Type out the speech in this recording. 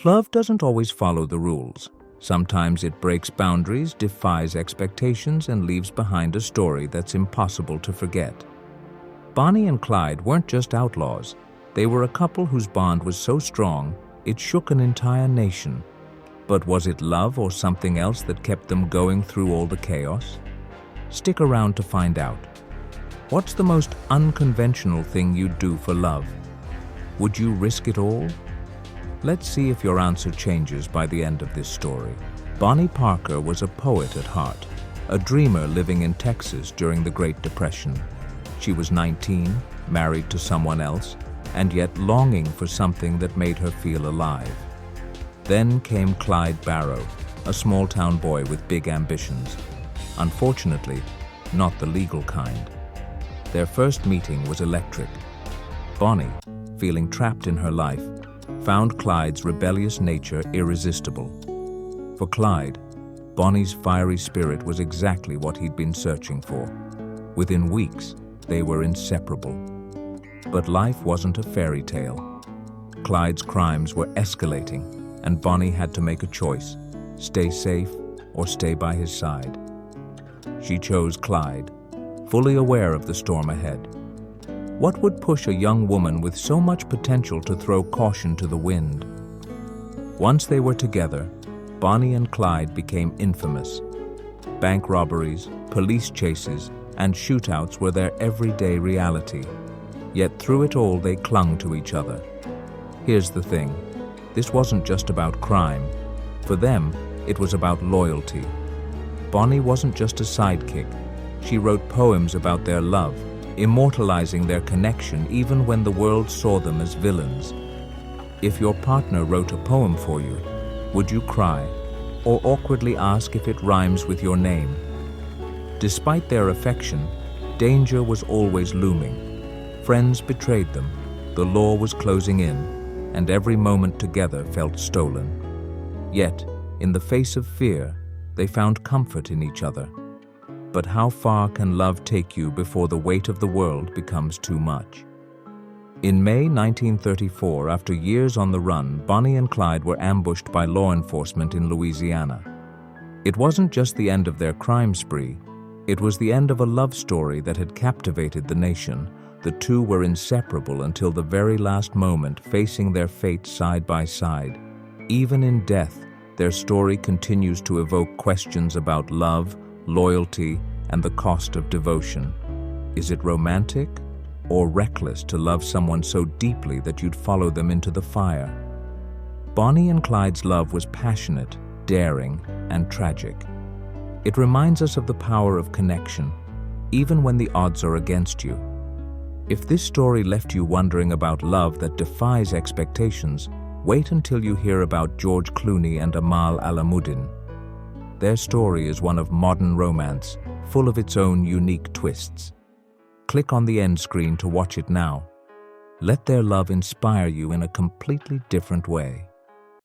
Love doesn't always follow the rules. Sometimes it breaks boundaries, defies expectations, and leaves behind a story that's impossible to forget. Bonnie and Clyde weren't just outlaws. They were a couple whose bond was so strong, it shook an entire nation. But was it love or something else that kept them going through all the chaos? Stick around to find out. What's the most unconventional thing you'd do for love? Would you risk it all? Let's see if your answer changes by the end of this story. Bonnie Parker was a poet at heart, a dreamer living in Texas during the Great Depression. She was 19, married to someone else, and yet longing for something that made her feel alive. Then came Clyde Barrow, a small-town boy with big ambitions. Unfortunately, not the legal kind. Their first meeting was electric. Bonnie, feeling trapped in her life, found Clyde's rebellious nature irresistible. For Clyde, Bonnie's fiery spirit was exactly what he'd been searching for. Within weeks, they were inseparable. But life wasn't a fairy tale. Clyde's crimes were escalating, and Bonnie had to make a choice: stay safe or stay by his side. She chose Clyde, fully aware of the storm ahead. What would push a young woman with so much potential to throw caution to the wind? Once they were together, Bonnie and Clyde became infamous. Bank robberies, police chases, and shootouts were their everyday reality. Yet through it all, they clung to each other. Here's the thing: this wasn't just about crime. For them, it was about loyalty. Bonnie wasn't just a sidekick. She wrote poems about their love, immortalizing their connection even when the world saw them as villains. If your partner wrote a poem for you, would you cry or awkwardly ask if it rhymes with your name? Despite their affection, danger was always looming. Friends betrayed them, the law was closing in, and every moment together felt stolen. Yet, in the face of fear, they found comfort in each other. But how far can love take you before the weight of the world becomes too much? In May 1934, after years on the run, Bonnie and Clyde were ambushed by law enforcement in Louisiana. It wasn't just the end of their crime spree, it was the end of a love story that had captivated the nation. The two were inseparable until the very last moment, facing their fate side by side. Even in death, their story continues to evoke questions about love, loyalty, and the cost of devotion. Is it romantic or reckless to love someone so deeply that you'd follow them into the fire? Bonnie and Clyde's love was passionate, daring, and tragic. It reminds us of the power of connection, even when the odds are against you. If this story left you wondering about love that defies expectations, wait until you hear about George Clooney and Amal Alamuddin. Their story is one of modern romance, full of its own unique twists. Click on the end screen to watch it now. Let their love inspire you in a completely different way.